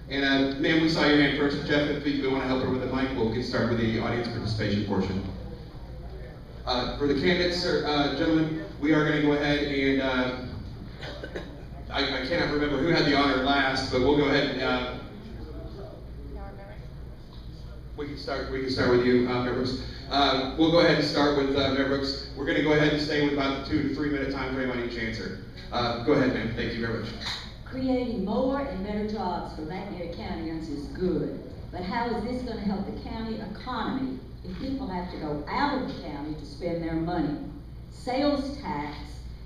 And ma'am, we saw your hand first. Jeff, if you want to help her with the mic, we'll get started with the audience participation portion. For the candidates, gentlemen, we are going to go ahead and I cannot remember who had the honor last, but we'll go ahead and we can start with you, Mayor Brooks. We'll go ahead and start with Mayor Brooks. We're going to go ahead and stay with about the 2 to 3 minute time frame on each answer. Go ahead, ma'am. Thank you very much. Creating more and better jobs for McNairy Countyans is good, but how is this going to help the county economy if people have to go out of the county to spend their money? Sales tax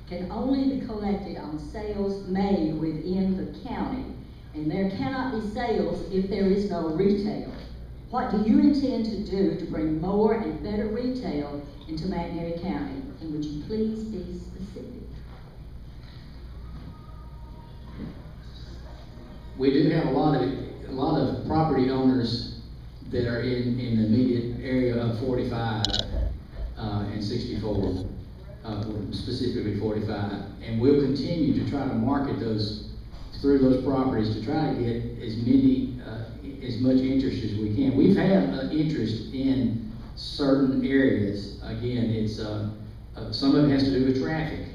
can only be collected on sales made within the county, and there cannot be sales if there is no retail. What do you intend to do to bring more and better retail into McNairy County? And would you please be specific? We do have a lot of property owners that are in the immediate area of 45 and 64, specifically 45, and we'll continue to try to market those through those properties to try to get as much interest as we can. We've had interest in certain areas. Again, it's some of it has to do with traffic.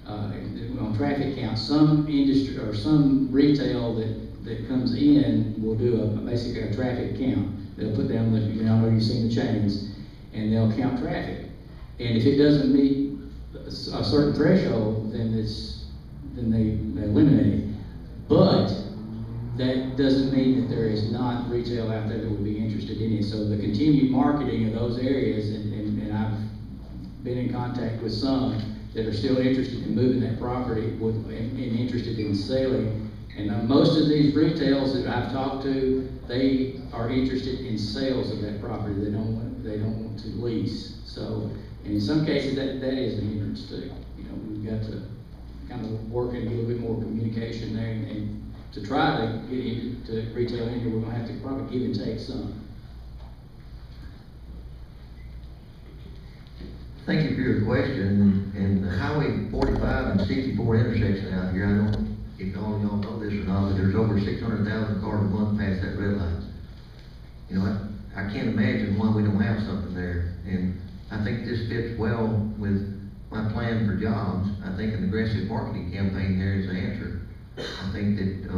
On traffic count, some industry or some retail that comes in will do basically a traffic count. They'll put down I know you've seen the chains, and they'll count traffic. And if it doesn't meet a certain threshold, then they eliminate it. But that doesn't mean that there is not retail out there that would be interested in it. So the continued marketing of those areas, and I've been in contact with some that are still interested in moving that property and interested in selling. And most of these retails that I've talked to, they are interested in sales of that property. They don't want to lease. So, and in some cases that is an hindrance too. You know, we've got to kind of work and get a little bit more communication there, and to try to get into retail in here, we're going to have to probably give and take some. Thank you for your question. And the Highway 45 and 64 intersection out here, I don't know if all y'all know this or not, but there's over 600,000 cars a month past that red light. You know, I can't imagine why we don't have something there. And I think this fits well with my plan for jobs. I think an aggressive marketing campaign there is the answer. I think that,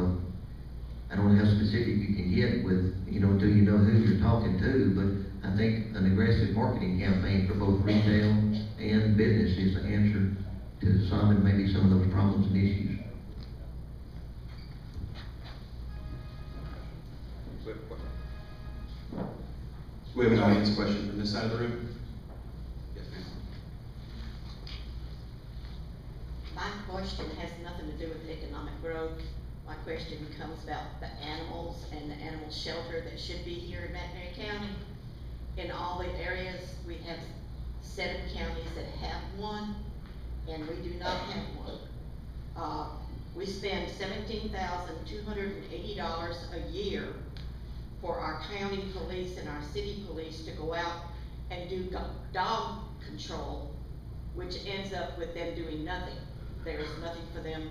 I don't know how specific you can get with, you know, do you know who you're talking to, but I think an aggressive marketing campaign for both retail and business is the answer to solving maybe some of those problems and issues. We have an audience question from this side of the room. Yes, ma'am. My question has nothing to do with economic growth. My question comes about the animals and the animal shelter that should be here in McNairy County. In all the areas, we have 7 counties that have one, and we do not have one. We spend $17,280 a year for our county police and our city police to go out and do dog control, which ends up with them doing nothing. There is nothing for them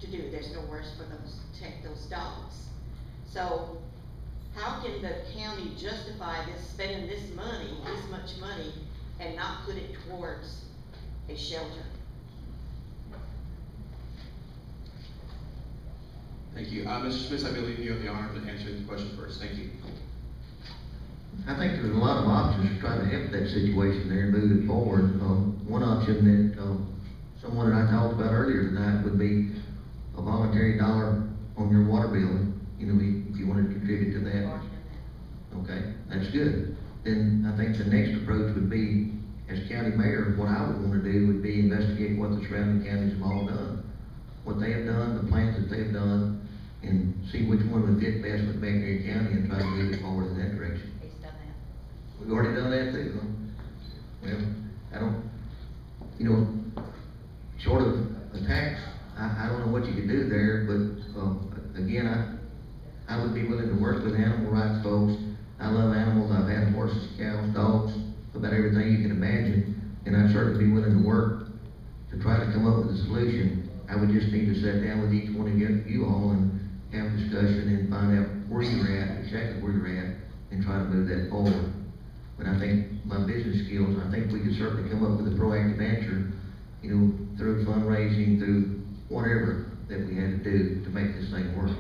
to do. There's nowhere for them to take those dogs. So how can the county justify spending this much money, and not put it towards a shelter? Thank you. Mr. Smith, I believe you have the honor of answering the question first. Thank you. I think there's a lot of options to try to help that situation there and move it forward. One option that someone that I talked about earlier tonight would be a voluntary dollar on your water bill. You know, if you wanted to contribute to that. Okay, that's good. Then I think the next approach would be, as county mayor, what I would want to do would be investigate what the surrounding counties have all done. What they have done, the plans that they've done, and see which one would fit best with McNairy County and try to move it forward in that direction. He's done that. We've already done that too, huh? Well, I don't, you know, short of a tax, I don't know what you could do there, but again, I would be willing to work with animal rights folks. I love animals. I've had horses, cows, dogs, about everything you can imagine, and I'd certainly be willing to work to try to come up with a solution. I would just need to sit down with each one of you all and have a discussion and find out move that forward. But I think my business skills, I think we could certainly come up with a proactive answer, you know, through fundraising, through whatever that we had to do to make this thing work.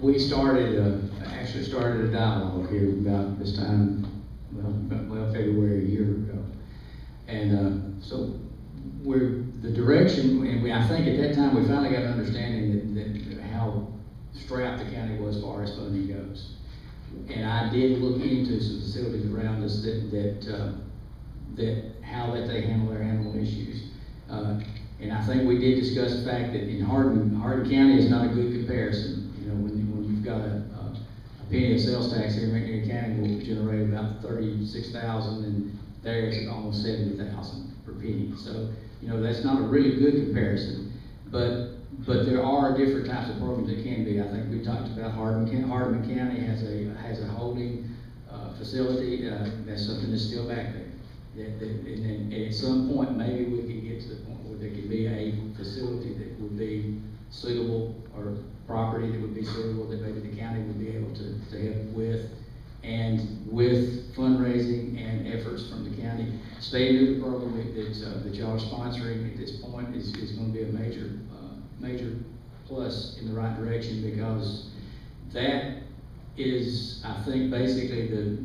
We actually started a dialogue here about this time, well, February a year ago. And so the direction, and I think at that time, we finally got an understanding that how strapped the county was as far as funding goes. And I did look into some facilities around us that how that they handle their animal issues. And I think we did discuss the fact that in Hardin County is not a good comparison. You know, when you've got a penny of sales tax here in McNairy County will generate about 36,000, and there it's almost 70,000 per penny. So, you know, that's not a really good comparison. But there are different types of programs that can be. I think we talked about Hardin County has a holding facility. That's something that's still back there. And at some point, maybe we can get to the point where there could be a facility that would be suitable, or property that would be suitable, that maybe the county would be able to help with. And with fundraising and efforts from the county, State New program that y'all are sponsoring at this point is going to be a major plus in the right direction, because that is, I think, basically the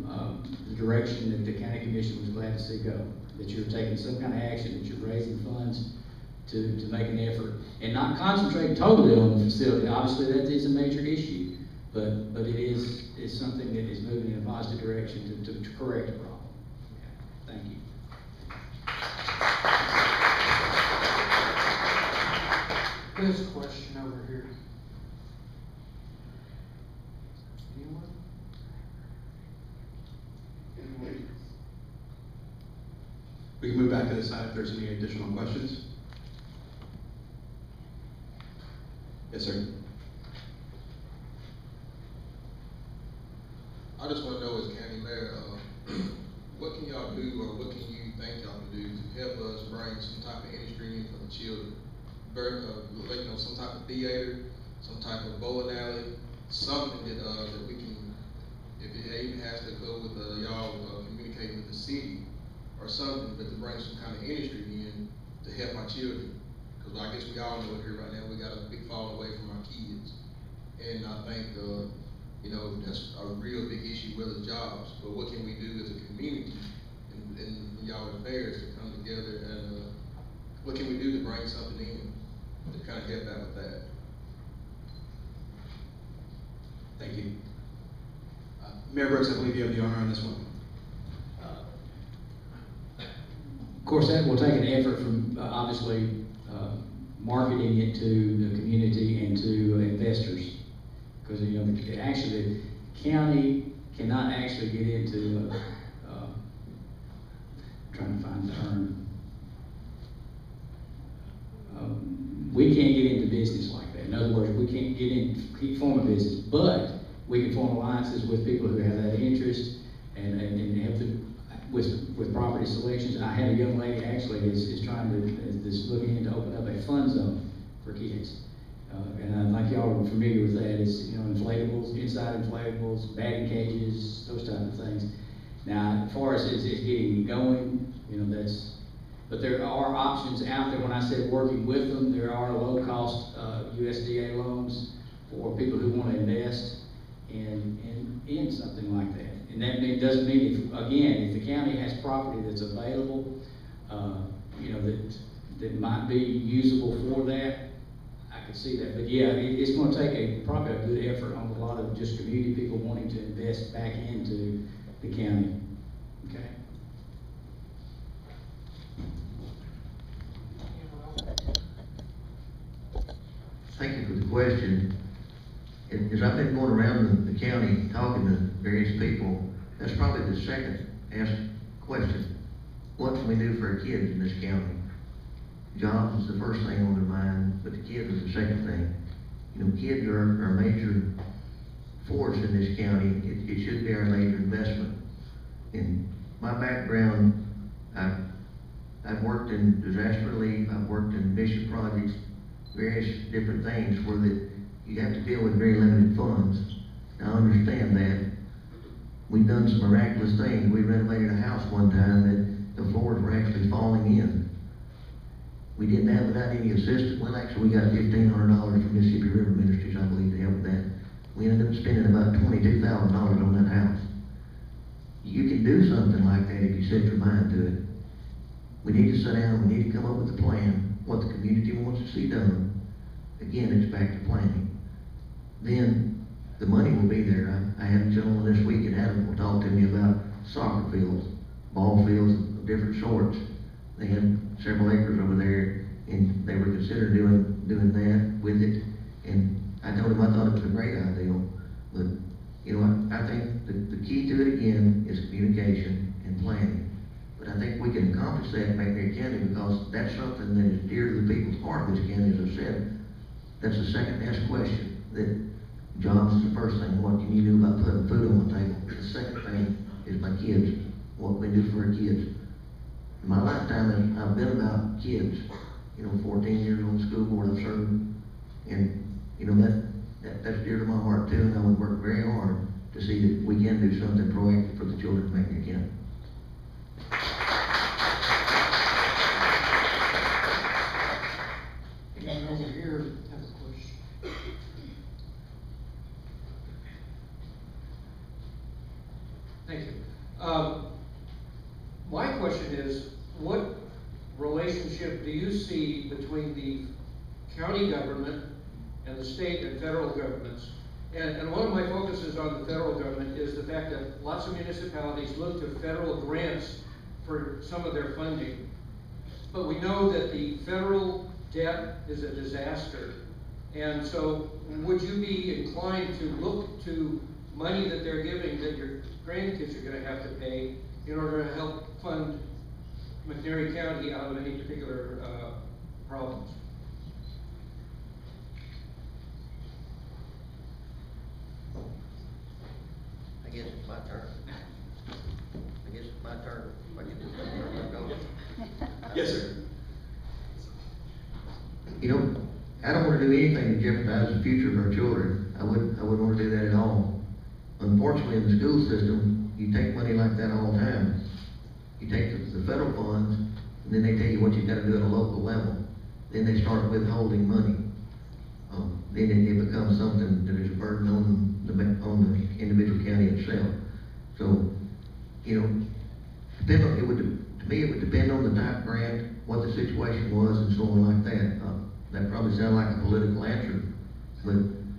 direction that the county commission was glad to see go. That you're taking some kind of action, that you're raising funds to make an effort, and not concentrate totally on the facility. Obviously, that is a major issue, but it is something that is moving in a positive direction to correct the problem. Yeah. Thank you. There's a question over here. Anyone? We can move back to this side if there's any additional questions. Yes, sir. I just want to know, as county mayor, what can y'all do, or what can you think y'all can do to help us bring some type of industry in for the children? You know, some type of theater, some type of bowling alley, something that we can, if it even has to go with y'all communicating with the city or something, but to bring some kind of industry in to help our children. Because I guess we all know it here right now, we got a big fall away from our kids. And I think, you know, that's a real big issue, whether jobs, but what can we do as a community and y'all affairs to come together, and what can we do to bring something in to kind of help out with that? Thank you. Mayor Brooks, I believe you have the honor on this one. Of course, that will take an effort from, obviously, marketing it to the community and to investors. Because, you know, actually, the county cannot actually get into, trying to find the term. We can't get into business like that. In other words, we can't keep forming business, but we can form alliances with people who have that interest and help them with property selections. I had a young lady actually is looking into open up a fun zone for kids. And I think y'all are familiar with that. It's, you know, inflatables, inside inflatables, batting cages, those type of things. Now, as far as it's getting going, you know, but there are options out there. When I said working with them, there are low-cost USDA loans for people who want to invest in something like that. And that doesn't mean, if the county has property that's available, you know, that might be usable for that, I could see that. But yeah, it's going to take probably a good effort on a lot of just community people wanting to invest back into the county. Okay. Thank you for the question. As I've been going around the county talking to various people, that's probably the second asked question. What can we do for our kids in this county? Jobs is the first thing on their mind, but the kids is the second thing. You know, kids are our major force in this county. It should be our major investment. In my background, I've worked in disaster relief, I've worked in mission projects, various different things where that you have to deal with very limited funds. Now, I understand that. We've done some miraculous things. We renovated a house one time that the floors were actually falling in. We didn't have without any assistance. Well, actually, we got $1,500 from Mississippi River Ministries, I believe, to help with that. We ended up spending about $22,000 on that house. You can do something like that if you set your mind to it. We need to sit down, we need to come up with a plan, what the community wants to see done. Again, it's back to planning. Then, the money will be there. I had a gentleman this week in Adam will talk to me about soccer fields, ball fields of different sorts. They had several acres over there, and they were considering doing that with it. And I told him I thought it was a great idea, but you know what? I think the key to it again is communication and planning. But I think we can accomplish that in McNairy County because that's something that is dear to the people's heart of this county. As I said, that's the second best question. That jobs is the first thing. What can you do about putting food on the table? The second thing is my kids. What we do for our kids. In my lifetime, I've been about kids. You know, 14 years on the school board I've served, and you know that's dear to my heart too. And I would work very hard to see that we can do something proactive for the children of McNairy County. And over here, have a question. Thank you. My question is, what relationship do you see between the county government and the state and federal governments? And one of my focuses on the federal government is the fact that lots of municipalities look to federal grants for some of their funding. But we know that the federal debt is a disaster. And so would you be inclined to look to money that they're giving that your grandkids are going to have to pay in order to help fund McNairy County out of any particular problems? I guess it's my turn. I guess it's my turn. If I can just go. Yes, sir. You know, I don't want to do anything to jeopardize the future of our children. I wouldn't want to do that at all. Unfortunately, in the school system, you take money like that all the time. You take the federal funds, and then they tell you what you've got to do at a local level. Then they start withholding money. Then it becomes something that is a burden on the individual county itself. So, you know, to me, it would depend on the type of grant, what the situation was, and so on like that. That probably sounds like a political answer, but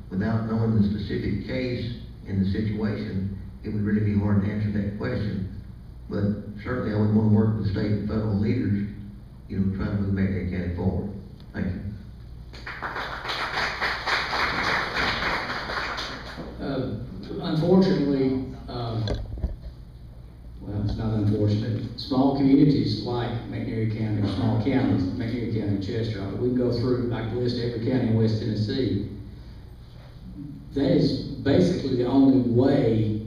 without knowing the specific case and the situation, it would really be hard to answer that question. But certainly I would want to work with state and federal leaders, you know, trying to move McNairy County forward. Thank you. Unfortunately, well, it's not unfortunate. Small communities like McNairy County, small counties, McNairy County, Chester, we can go through, I can list every county in West Tennessee. That is basically the only way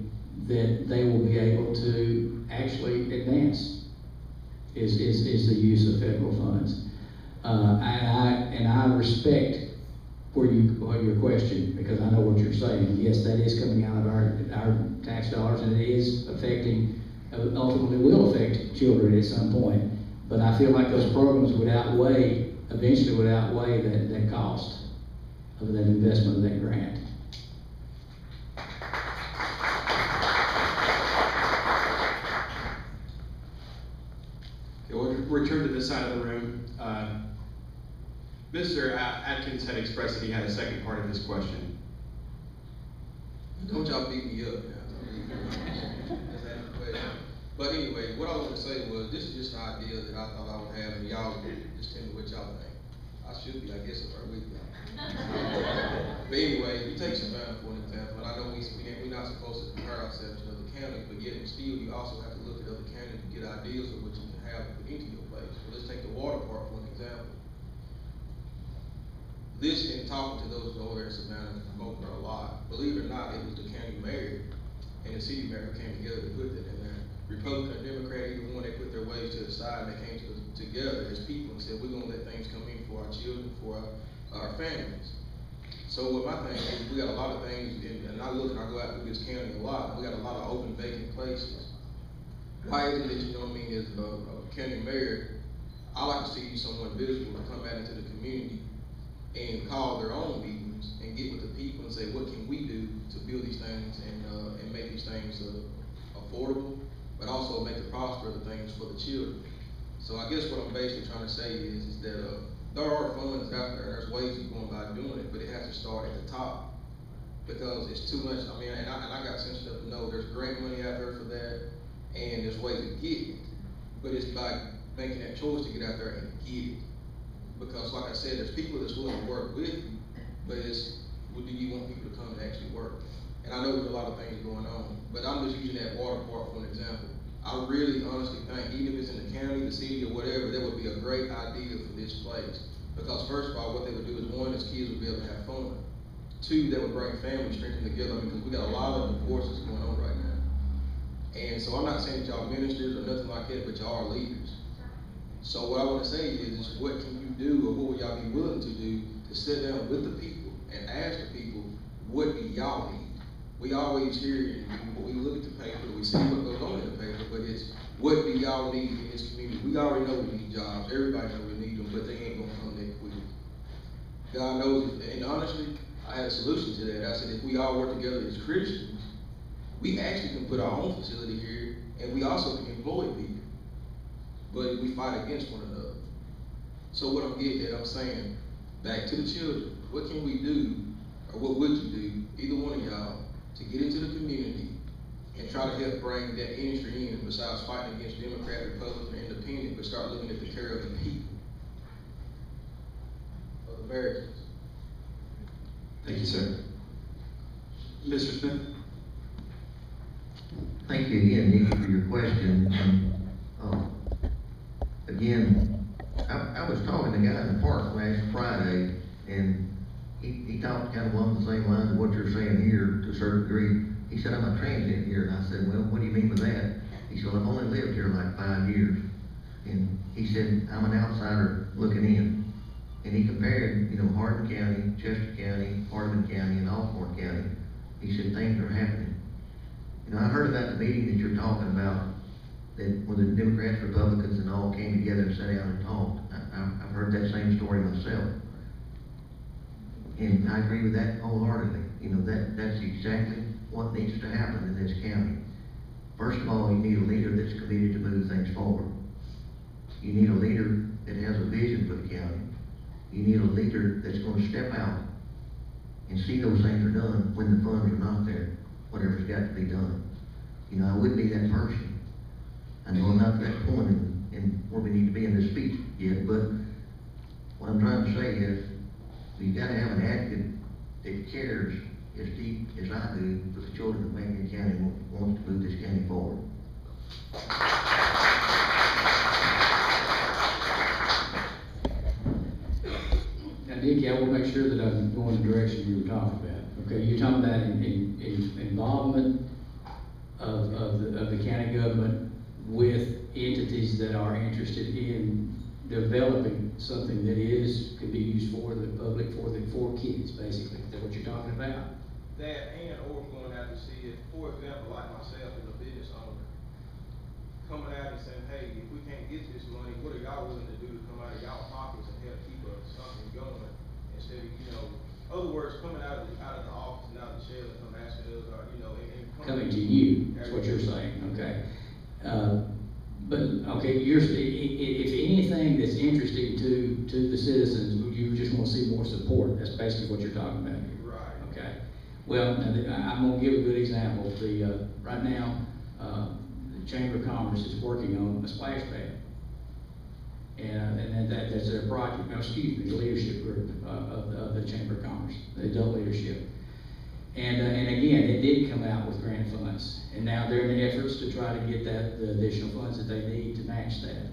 that they will be able to actually advance is the use of federal funds. And I respect your question, because I know what you're saying. Yes, that is coming out of our tax dollars, and it is affecting, ultimately will affect children at some point. But I feel like those programs eventually would outweigh that cost of that investment of that grant. Okay, we'll return to this side of the room. Mr. Atkins had expressed that he had a second part of his question. Don't y'all beat me up now. But anyway, what I wanted to say was, this is just an idea that I thought I would have, and y'all just tell me what y'all think. I should be, I guess, if I'm with y'all. But anyway, you take Savannah for an example, and I know we're not supposed to compare ourselves to other counties, but yet still, you also have to look at other counties to get ideas of what you can have put into your place. So let's take the water part for an example. Listening and talking to those over there in Savannah and Boca a lot, believe it or not, it was the county mayor and the city mayor who came together to put that in there. Republican and Democrat, either one, they put their ways to the side and they came together as people and said, we're gonna let things come in for our children, for our families. So what my thing is, we got a lot of things, and I look and I go out through this county a lot, and we got a lot of open vacant places. Why is it that, you know what I mean, as a county mayor, I like to see someone visible to come out into the community and call their own meetings and get with the people and say, what can we do to build these things and make these things affordable, but also make the prosper the things for the children. So I guess what I'm basically trying to say is that there are funds out there, there's ways of going about doing it, but it has to start at the top. Because it's too much, I mean, and I got sense enough to know there's grant money out there for that, and there's ways to get it. But it's by making that choice to get out there and get it. Because like I said, there's people that's willing to work with you, but it's, well, do you want people to come and actually work? And I know there's a lot of things going on, but I'm just using that water park for an example. I really honestly think, even if it's in the county, the city, or whatever, that would be a great idea for this place. Because first of all, what they would do is, one, is kids would be able to have fun. Two, that would bring families strengthened together, because we got a lot of divorces going on right now. And so I'm not saying that y'all ministers or nothing like that, but y'all are leaders. So what I want to say is, what can you do, or what would y'all be willing to do to sit down with the people and ask the people, what do y'all need? We always hear, and we look at the paper, we see what goes on in the paper, but it's, what do y'all need in this community? We already know we need jobs, everybody knows we need them, but they ain't gonna come that quick. God knows it, and honestly, I had a solution to that. I said, if we all work together as Christians, we actually can put our own facility here, and we also can employ people. But we fight against one another. So what I'm getting at, I'm saying, back to the children, what can we do, or what would you do, either one of y'all, to get into the community and try to help bring that industry in, besides fighting against Democrat, Republican, or Independent, but start looking at the care of the people, of the Americans. Thank you, sir. Mr. Smith? Thank you again, Nikki, for your question. Again, I was talking to a guy in the park last Friday, and he talked kind of along the same lines of what you're saying here to a certain degree. He said, I'm a transient here, and I said, well, what do you mean by that? He said, well, I've only lived here like 5 years. And he said, I'm an outsider looking in. And he compared, you know, Hardin County, Chester County, Hardeman County, and Alcorn County. He said, things are happening. You know, I heard about the meeting that you're talking about, that when the Democrats, Republicans, and all came together and sat down and talked. I've heard that same story myself. And I agree with that wholeheartedly. You know, that's exactly what needs to happen in this county. First of all, you need a leader that's committed to move things forward. You need a leader that has a vision for the county. You need a leader that's going to step out and see those things are done when the funds are not there, whatever's got to be done. You know, I wouldn't be that person. I know I'm not at that point in where we need to be in this speech yet, but what I'm trying to say is, we've got to have an advocate that cares as deep as I do for the children of McNairy County and wants to move this county forward. Now, Dickie, I will make sure that I'm going the direction you were talking about. Okay, you're talking about involvement of the county government with entities that are interested in developing something that could be used for the public, for kids, basically. Is that what you're talking about? That, and or going out to see it, for example, like myself as a business owner, coming out and saying, hey, if we can't get this money, what are y'all willing to do to come out of y'all pockets and help keep something going? Instead of, you know, other words, coming out of the office and out of the shell and come asking us, or, you know, and coming to you, that's what you're saying, okay. But, okay, if anything that's interesting to the citizens, you just want to see more support. That's basically what you're talking about here. Right. Okay. Well, now, I'm going to give a good example. Right now, the Chamber of Commerce is working on a splash pad. And that's their project, the leadership group of the Chamber of Commerce, the adult leadership. And again, it did come out with grant funds. And now they're in the efforts to try to get the additional funds that they need to match that.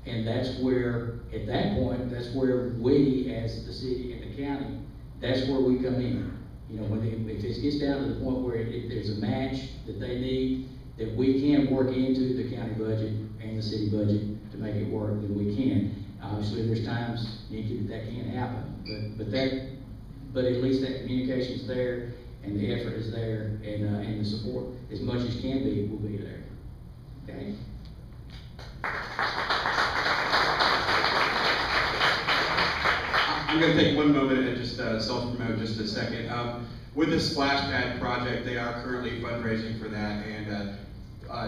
And that's where, at that point, that's where we, as the city and the county, that's where we come in. You know, if it gets down to the point where there's a match that they need, that we can work into the county budget and the city budget to make it work, then we can. Obviously, there's times, Nikki, that can't happen, but at least that communication's there, and the effort is there, and the support, as much as can be, will be there, okay? I'm gonna take one moment and just self-promote just a second. With the splash pad project, they are currently fundraising for that, and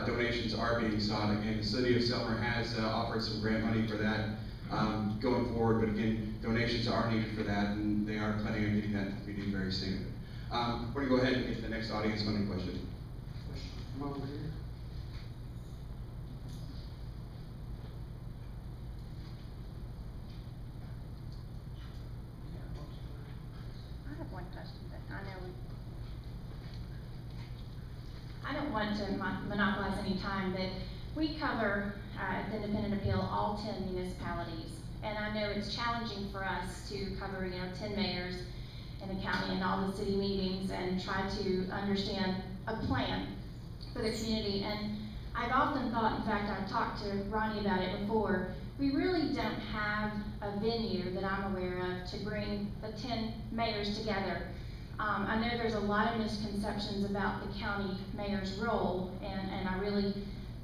donations are being sought, and the city of Selmer has offered some grant money for that going forward, but again, donations are needed for that, and they are planning on getting that to the community very soon. We're gonna go ahead and get to the next audience funding question. Come over here. I have one question, but I know I don't want to monopolize any time, but we cover, the independent appeal, all 10 municipalities. And I know it's challenging for us to cover, 10 mayors in the county and all the city meetings and try to understand a plan for the community. And I've often thought, in fact, I've talked to Ronnie about it before, we really don't have a venue that I'm aware of to bring the 10 mayors together. I know there's a lot of misconceptions about the county mayor's role, and I really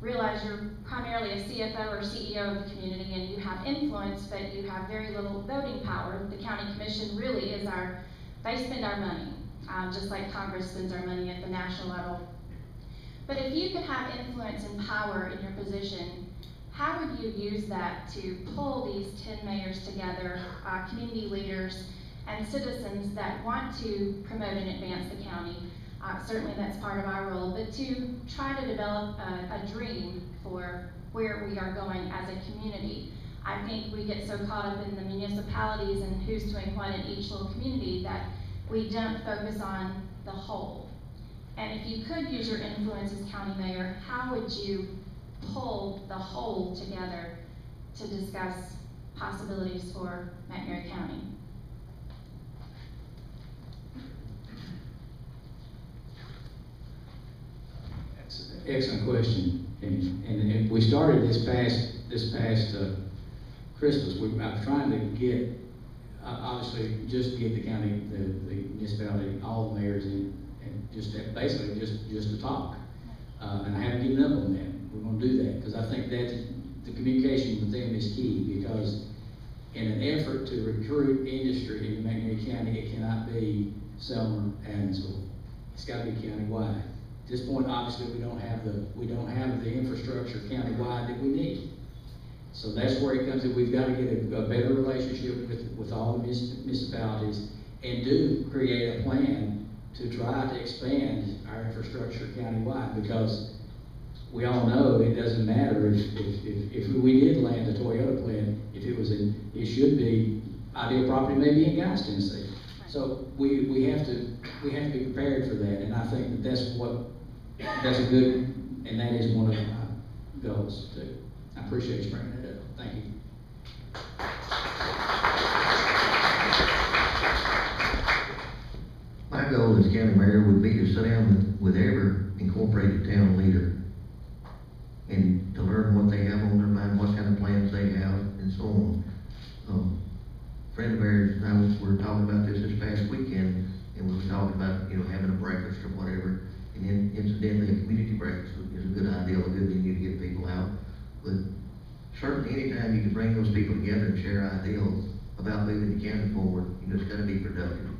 realize you're primarily a CFO or CEO of the community, and you have influence, but you have very little voting power. The county commission really is they spend our money, just like Congress spends our money at the national level. But if you could have influence and power in your position, how would you use that to pull these 10 mayors together, community leaders, and citizens that want to promote and advance the county? Certainly that's part of our role, but to try to develop a dream for where we are going as a community. I think we get so caught up in the municipalities and who's doing what in each little community that we don't focus on the whole. And if you could use your influence as county mayor, how would you pull the whole together to discuss possibilities for McNairy County? Excellent question, and we started this past Christmas. I was trying to get, obviously, just get the county, the municipality, all the mayors in, and basically just to talk. And I haven't given up on that. We're going to do that because I think that the communication with them is key. Because in an effort to recruit industry in McNairy County, it cannot be Selmer, Adamsville. It's got to be countywide. At this point, obviously, we don't have the infrastructure countywide that we need. So that's where it comes in. We've got to get a better relationship with all the municipalities and do create a plan to try to expand our infrastructure countywide, because we all know it doesn't matter if we did land a Toyota plant, if it should be ideal property maybe in Guys, Tennessee. So we have to be prepared for that, and I think that's a good, and that is one of my goals too. I appreciate you bringing that up. Thank you. My goal as county mayor would be to sit down with every incorporated town leader and to learn what they have on their mind, what kind of plans they have, and so on. A friend of ours and I were talking about this past weekend, and we were talking about, having a breakfast or whatever. And then incidentally, a community breakfast is a good idea, a good venue to get people out. But certainly anytime you can bring those people together and share ideals about moving the county forward, it's got to be productive.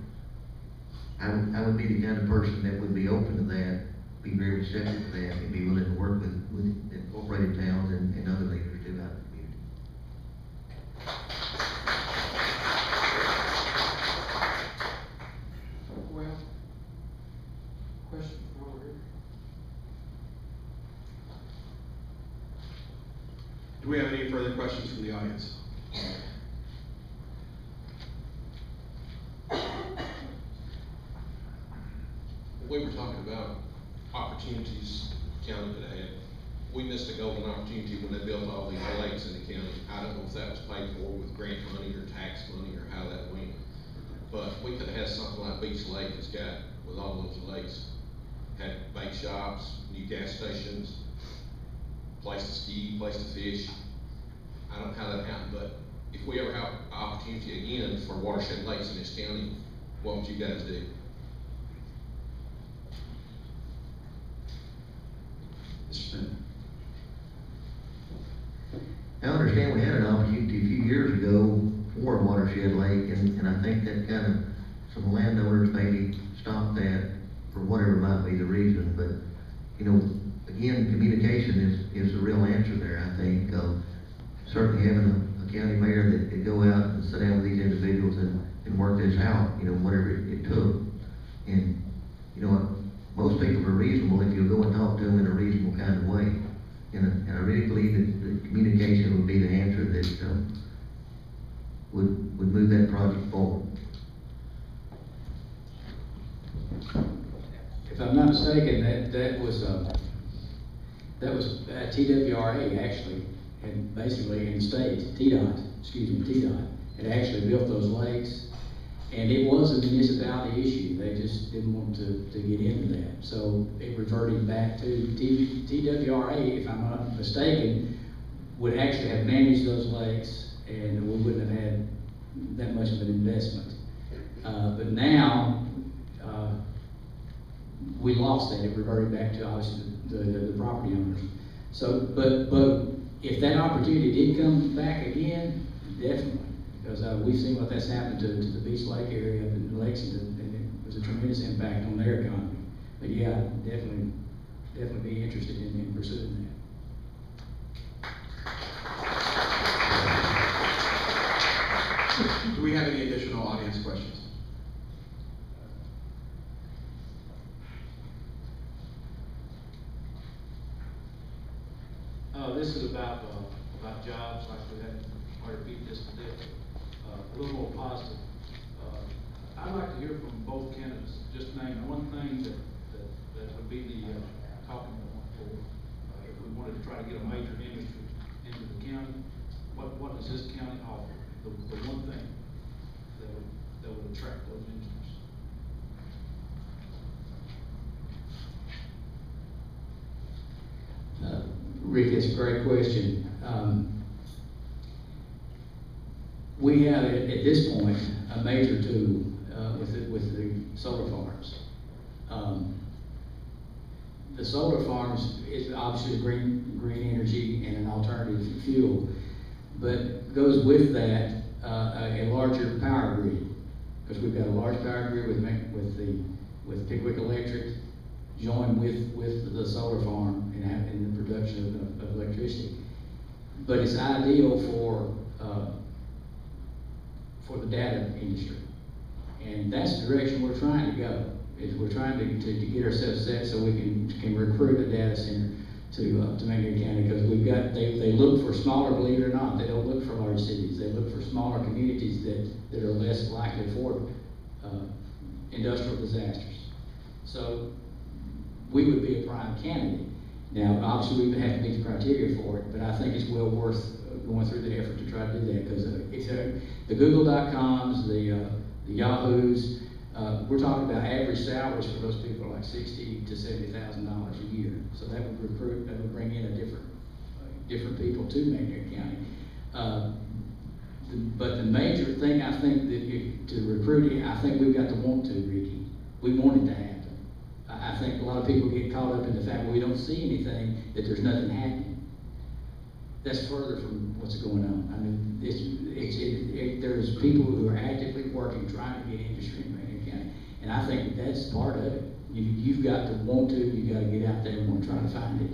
I would be the kind of person that would be open to that, be very receptive to that, and be willing to work with incorporated towns and other leaders throughout the community. Well, question from over here. Do we have any further questions from the audience? We were talking about opportunities the county could have had. We missed a golden opportunity when they built all these lakes in the county. I don't know if that was paid for with grant money or tax money or how that went. But we could have had something like Beach Lake has got with all those lakes. Had bait shops, new gas stations, place to ski, place to fish. I don't know how that happened, but if we ever have an opportunity again for watershed lakes in this county, what would you guys do? Mr. Smith? I understand we had an opportunity a few years ago for a watershed lake, and I think that kind of, some landowners maybe stopped that for whatever might be the reason, but, you know, again, communication is the real answer there, I think. Certainly having a county mayor that could go out and sit down with these individuals and work this out, you know, whatever it took. And, you know, most people are reasonable if you go and talk to them in a reasonable kind of way. And I really believe that communication would be the answer that would move that project forward. If I'm not mistaken, that was TWRA actually, and basically in the state, TDOT, had actually built those lakes, and it was a municipality issue. They just didn't want to get into that. So it reverted back to TWRA, if I'm not mistaken, would actually have managed those lakes, and we wouldn't have had that much of an investment. But now, we lost that. It reverted back to obviously the property owners. So, but if that opportunity did come back again, definitely, because we've seen what that's happened to the Beach Lake area up in Lexington, and it was a tremendous impact on their economy. But yeah, definitely be interested in pursuing that. Do we have any additional audience questions? This is about jobs, like we had already beat this to death. A little more positive. I'd like to hear from both candidates. Just name one thing that would be the talking point for if we wanted to try to get a major industry into the county. What does this county offer? The one thing that would attract those industries. Rick, that's a great question. We have at this point a major tool with the solar farms. The solar farms is obviously green energy and an alternative fuel, but goes with that a larger power grid, because we've got a large power grid with Pickwick Electric, joined with the solar farm in the production of electricity. But it's ideal for the data industry. And that's the direction we're trying to go, is we're trying to get ourselves set so we can recruit a data center to McNairy County, because they look for smaller, believe it or not, they don't look for large cities, they look for smaller communities that are less likely for industrial disasters. So we would be a prime candidate. Now, obviously, we would have to meet the criteria for it, but I think it's well worth going through the effort to try to do that, because the Google.coms, the Yahoos, we're talking about average salaries for those people like $60,000 to $70,000 a year. So that would bring in different people to McNairy County. But the major thing I think that to recruit, I think we've got to want to, Ricky. We want it to happen. I think a lot of people get caught up in the fact that we don't see anything, that there's nothing happening. That's further from what's going on. I mean, there's people who are actively working, trying to get industry in McNairy County, and I think that's part of it. You've got to want to, you've got to get out there and want to try to find it.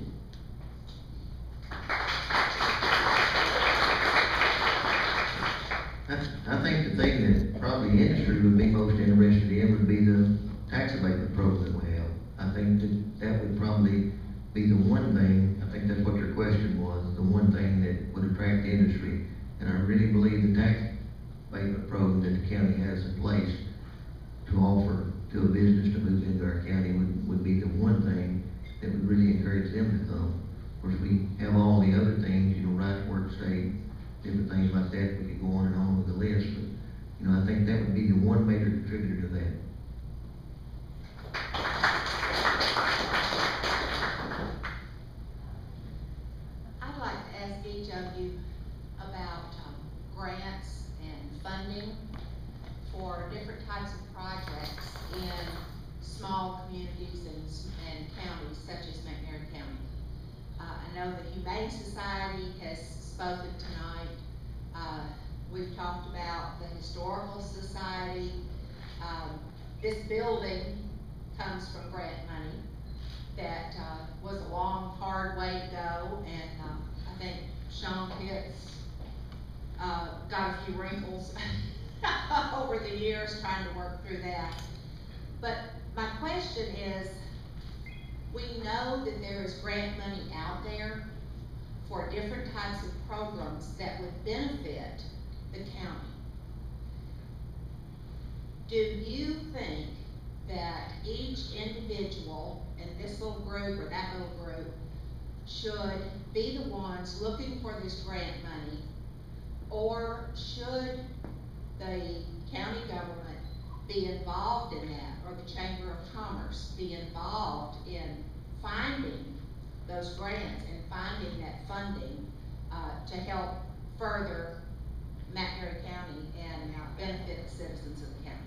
I think the thing that probably industry would be most interested in would be the tax abatement program we have. I think that would probably be the one thing, I think that's what your question was, the one thing that would attract industry. And I really believe the tax abatement program that the county has in place to offer to a business to move into our county would be the one thing that would really encourage them to come. Of course, we have all the other things, right to work state, different things like that. We could go on and on with the list, but, I think that would be the one major contributor to that. I'd like to ask each of you about grants for different types of projects in small communities and counties such as McNairy County. I know the Humane Society has spoken tonight. We've talked about the Historical Society. This building comes from grant money that was a long, hard way to go, and I think Sean Pitts got a few wrinkles over the years trying to work through that. But my question is, we know that there is grant money out there for different types of programs that would benefit the county. Do you think that each individual in this little group or that little group should be the ones looking for this grant money, or should the county government be involved in that, or the Chamber of Commerce be involved in finding those grants and finding that funding to help further McNairy County and benefit the citizens of the county?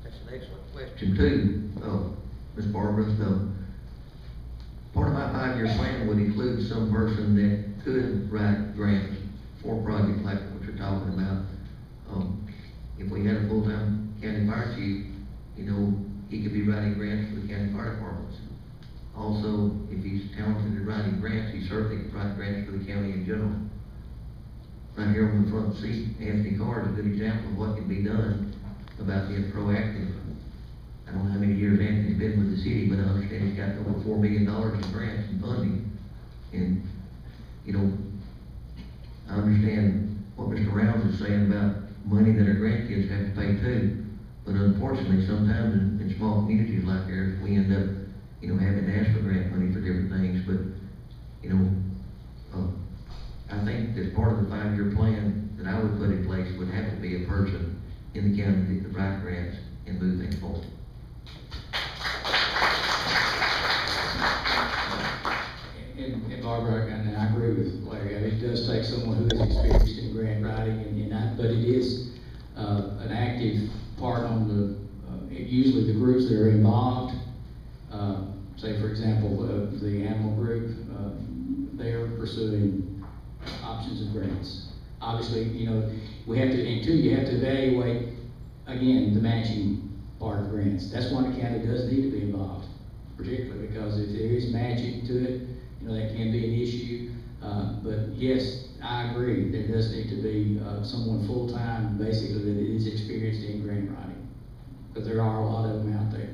That's an excellent question too, Ms. Barbara. Part of my 5-year plan would include some person that could write grants for projects like what you're talking about. If we had a full-time county fire chief, you know, he could be writing grants for the county fire departments. Also, if he's talented at writing grants, he certainly could write grants for the county in general. Right here on the front seat, Anthony Carr is a good example of what can be done about being proactive. I don't know how many years Anthony's been with the city, but I understand he's got over $4 million in grants and funding. And, you know, I understand what Mr. Rounds is saying about money that our grandkids have to pay too. But unfortunately, sometimes in small communities like ours, we end up, you know, having to ask for grant money for different things. But, you know, I think that part of the 5-year plan that I would put in place would have to be a person in the county that could write grants and move things forward. And Barbara, and I agree with Larry, it does take someone who is experienced in grant writing, but it is an active part on the, usually the groups that are involved. Say, for example, the animal group, they are pursuing options of grants. Obviously, you know, we have to, and two, you have to evaluate, again, the matching part of grants. That's why the county does need to be involved, particularly because if there is matching to it, you know, that can be an issue. But yes, I agree, there does need to be someone full-time, basically, that is experienced in grant writing, because there are a lot of them out there.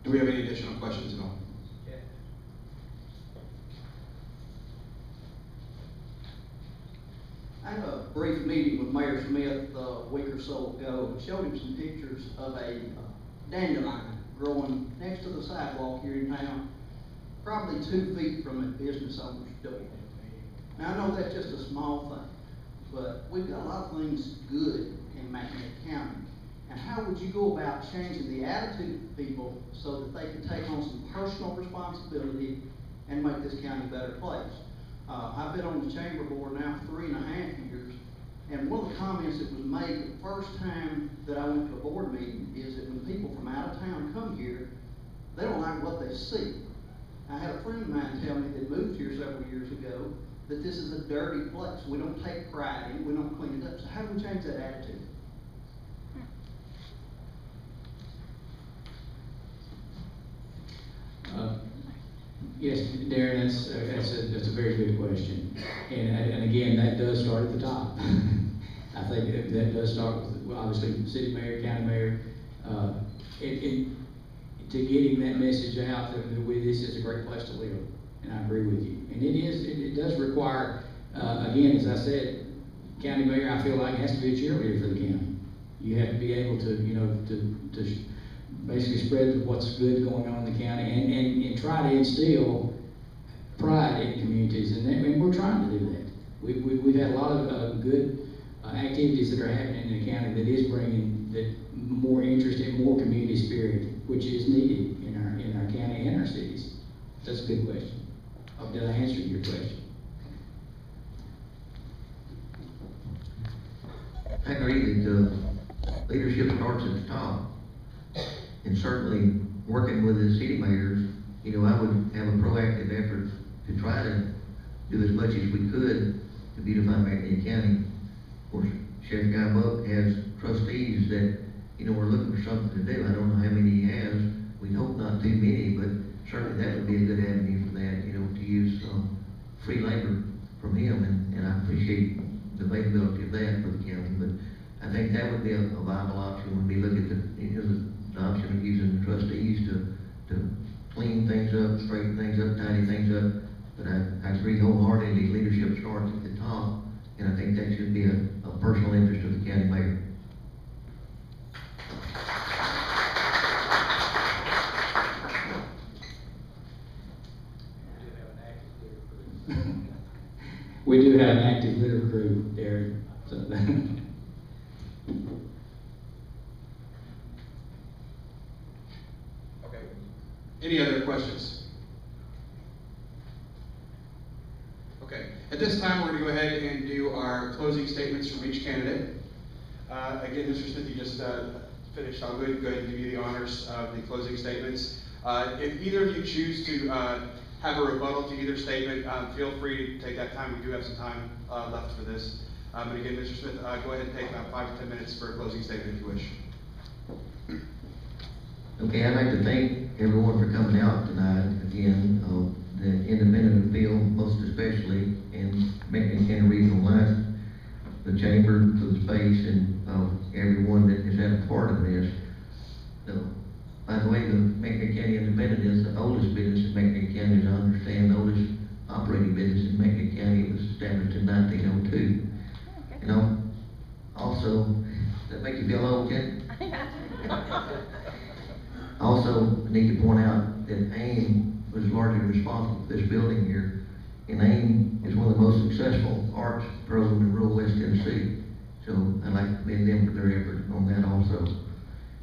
Do we have any additional questions at all? I had a brief meeting with Mayor Smith a week or so ago and showed him some pictures of a dandelion growing next to the sidewalk here in town, probably 2 feet from a business owner's door. Now I know that's just a small thing, but we've got a lot of things good in McNairy County. And how would you go about changing the attitude of people so that they can take on some personal responsibility and make this county a better place? I've been on the chamber board now for 3.5 years, and one of the comments that was made the first time that I went to a board meeting is that when people from out of town come here, they don't like what they see. I had a friend of mine tell me that moved here several years ago that this is a dirty place. We don't take pride in it, we don't clean it up. So how do we change that attitude? Yes, Darren, that's a very good question. And again, that does start at the top. I think that does start with, well, obviously, city mayor, county mayor, to getting that message out that this is a great place to live. And I agree with you. And it does require, again, as I said, county mayor, I feel like has to be a cheerleader for the county. You have to be able to, you know, to basically spread what's good going on in the county and try to instill pride in communities, and we're trying to do that. We've had a lot of good activities that are happening in the county that is bringing more interest and more community spirit, which is needed in our county and our cities. That's a good question. Did I answer your question? I agree that leadership starts at the top, and certainly working with the city mayors, you know, I would have a proactive effort to try to do as much as we could to beautify McNairy County. Of course, Sheriff Guy Buck has trustees that, you know, are looking for something to do. I don't know how many he has. We hope not too many, but certainly that would be a good avenue for that, you know, to use free labor from him, and I appreciate the availability of that for the county. But I think that would be a viable option when we look at the option of using the trustees to clean things up, straighten things up, tidy things up. But I agree wholeheartedly, leadership starts at the top, and I think that should be a personal interest of the county mayor. We do have an active litter crew there. So Okay. Any other questions? Okay. At this time, we're going to go ahead and do our closing statements from each candidate. Again, Mr. Smith, you just finished. I'll go ahead and give you the honors of the closing statements. If either of you choose to have a rebuttal to either statement, feel free to take that time. We do have some time left for this. But again, Mr. Smith, go ahead and take about 5 to 10 minutes for a closing statement if you wish. Okay, I'd like to thank everyone for coming out tonight. Again, the independent appeal, most especially, and McNairy County Regional Line, the chamber for the space, and everyone that has had a part of this. By the way, the McNairy County Independent is the oldest business in McNairy County, as I understand, the oldest operating business in McNairy County. It was established in 1902. And also, does that make you feel old, Ken? Also, I need to point out that AIM was largely responsible for this building here. And AIM is one of the most successful arts programs in rural West Tennessee. So I'd like to commend them for their effort on that also.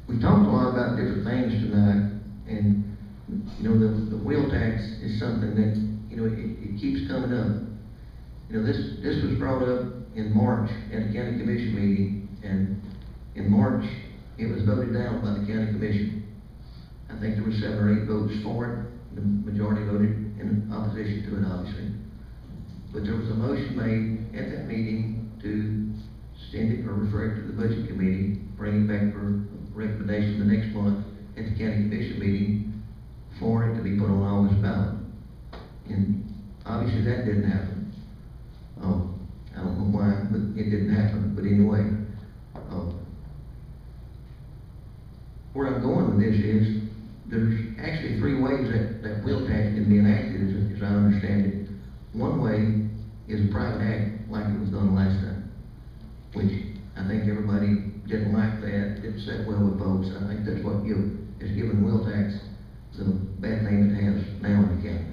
We talked a lot about different things tonight, and you know, the wheel tax is something that, you know, it keeps coming up. You know, this was brought up in March at the county commission meeting, and in March it was voted down by the county commission. I think there were 7 or 8 votes for it. The majority voted in opposition to it, obviously. But there was a motion made at that meeting to send it or refer it to the budget committee, bring it back for recommendation the next month at the county commission meeting for it to be put on August ballot. And obviously that didn't happen. I don't know why, but it didn't happen. But anyway, where I'm going with this is there's actually 3 ways that wheel tax can be enacted, as I understand it. One way is a private act like it was done last time, which I think everybody didn't like that, didn't sit well with folks. I think that's what has given wheel tax the bad name it has now in the county.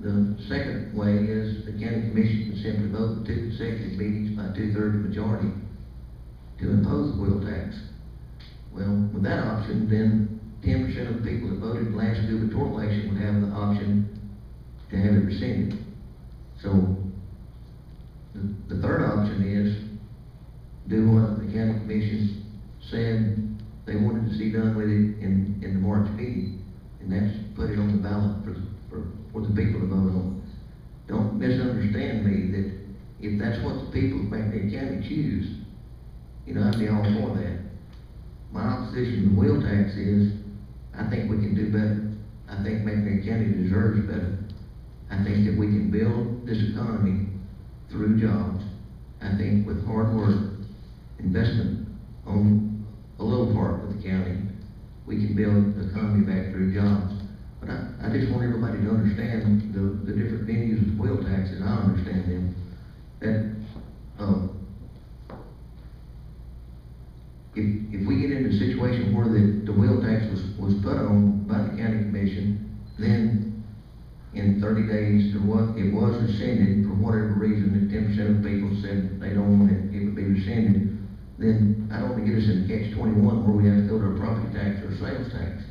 The second way is the county commission can simply vote in 2 consecutive meetings by 2/3 majority to impose the wheel tax. Well, with that option, then 10% of the people that voted in the last gubernatorial election would have the option to have it rescinded. So the third option is do what the county commission said they wanted to see done with it in the March meeting, and that's put it on the ballot for the people to vote on. Don't misunderstand me, that if that's what the people of McNairy County choose, you know, I'd be all for that. My opposition to the wheel tax is, I think we can do better. I think McNairy County deserves better. I think that we can build this economy through jobs. I think with hard work, investment on a little part of the county, we can build the economy back through jobs. But I just want everybody to understand the different venues of wheel taxes. I understand them. That if we get into a situation where the wheel tax was put on by the county commission, then in 30 days it was rescinded for whatever reason, page 21 where we have to go to a property tax or a sales tax.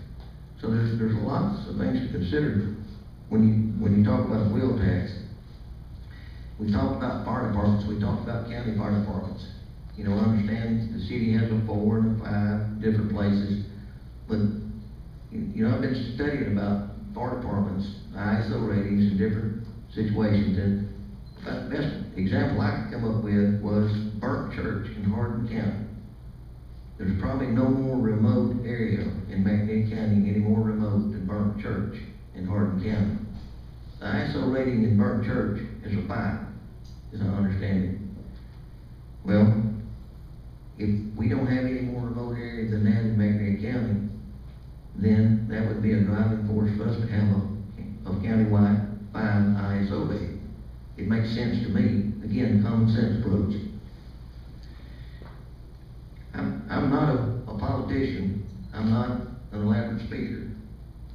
So there's lots of things to consider when you talk about a wheel tax. We talked about fire departments, we talked about county fire departments. You know, I understand the city has a 4 and a 5 different places, but you know, I've been studying about fire departments, ISO ratings in different situations, and about the best example I could come up with was Burnt Church in Hardin County. There's probably no more remote area in McNairy County any more remote than Burnt Church in Hardin County. The ISO rating in Burnt Church is a 5, as I understand it. Well, if we don't have any more remote area than that in McNairy County, then that would be a driving force for us to have a countywide 5 ISO rating. It makes sense to me. Again, common sense approach. I'm not a politician. I'm not an elaborate speaker.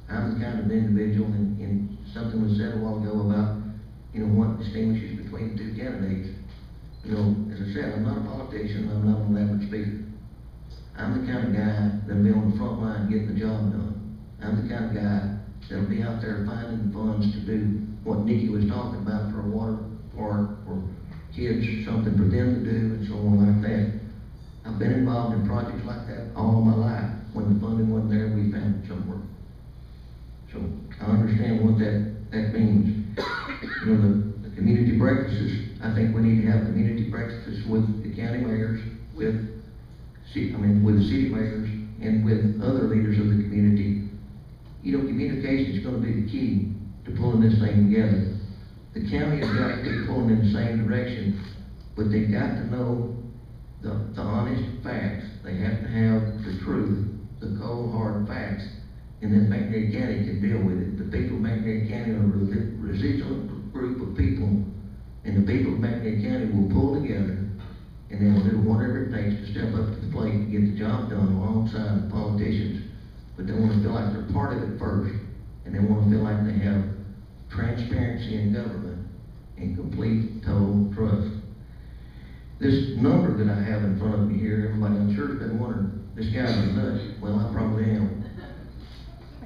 I'm the kind of individual, and something was said a while ago about, you know, what distinguishes between the two candidates. You know, as I said, I'm not a politician. I'm not an elaborate speaker. I'm the kind of guy that'll be on the front line getting the job done. I'm the kind of guy that'll be out there finding the funds to do what Nikki was talking about for a water park, for kids, something for them to do, and so on like that. I've been involved in projects like that all my life. When the funding wasn't there, we found it somewhere. So I understand what that means. You know, the community breakfasts, I think we need to have community breakfasts with the county mayors, with the city mayors, and with other leaders of the community. You know, communication is going to be the key to pulling this thing together. The county has got to be pulling in the same direction, but they've got to know the honest facts. They have to have the truth, the cold hard facts, and then McNairy County can deal with it. The people of McNairy County are a residual group of people, and the people of McNairy County will pull together, and they will do whatever it takes to step up to the plate and get the job done alongside the politicians. But they want to feel like they're part of it first, and they want to feel like they have transparency in government and complete, total trust. This number that I have in front of me here, everybody I'm sure has been wondering, this guy's a nut. Well, I probably am.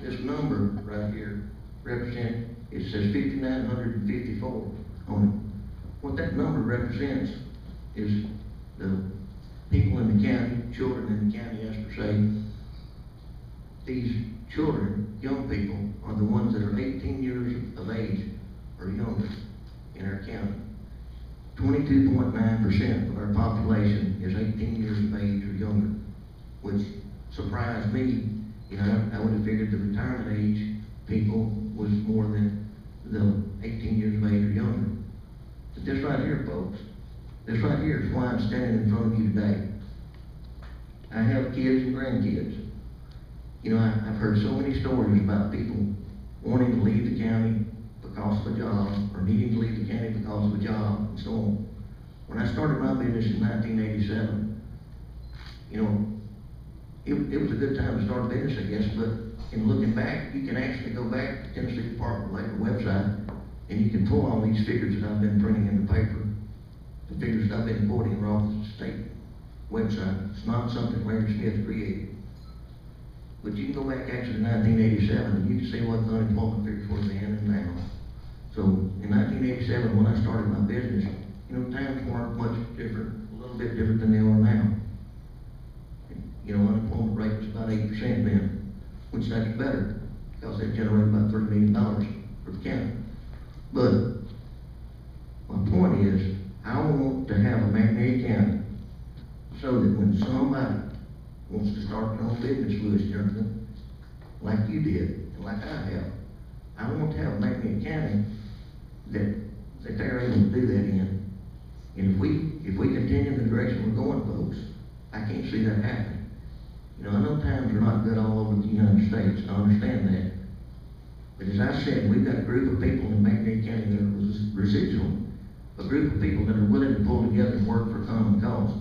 This number right here represents, it says 5,954 on it. What that number represents is the people in the county, children in the county, as per se. These children, young people, are the ones that are 18 years of age or younger in our county. 22.9% of our population is 18 years of age or younger, which surprised me. You know, I would have figured the retirement age people was more than the 18 years of age or younger. But this right here, folks, this right here is why I'm standing in front of you today. I have kids and grandkids. You know, I've heard so many stories about people wanting to leave the county because of a job, or needing to leave the county because of a job, and so on. When I started my business in 1987, you know, it was a good time to start a business, I guess, but in looking back, you can actually go back to the Tennessee Department of Labor website, and you can pull all these figures that I've been printing in the paper. The figures that I've been quoting are off the state website. It's not something Larry Smith created. But you can go back actually to 1987, and you can see what the unemployment figures were then and now. So in 1987, when I started my business, you know, times weren't much different, a little bit different than they are now. You know, unemployment rate was about 8% then, which that's better, because they generate about $3 million for the county. But my point is, I want to have a McNairy County so that when somebody wants to start their own business, Louis Johnson, like you did, and like I have, I want to have a McNairy County that they're able to do that in. And if we continue in the direction we're going, folks, I can't see that happening. You know, I know times are not good all over the United States. I understand that. But as I said, we've got a group of people in McNairy County that are residual, a group of people that are willing to pull together and work for a common cause.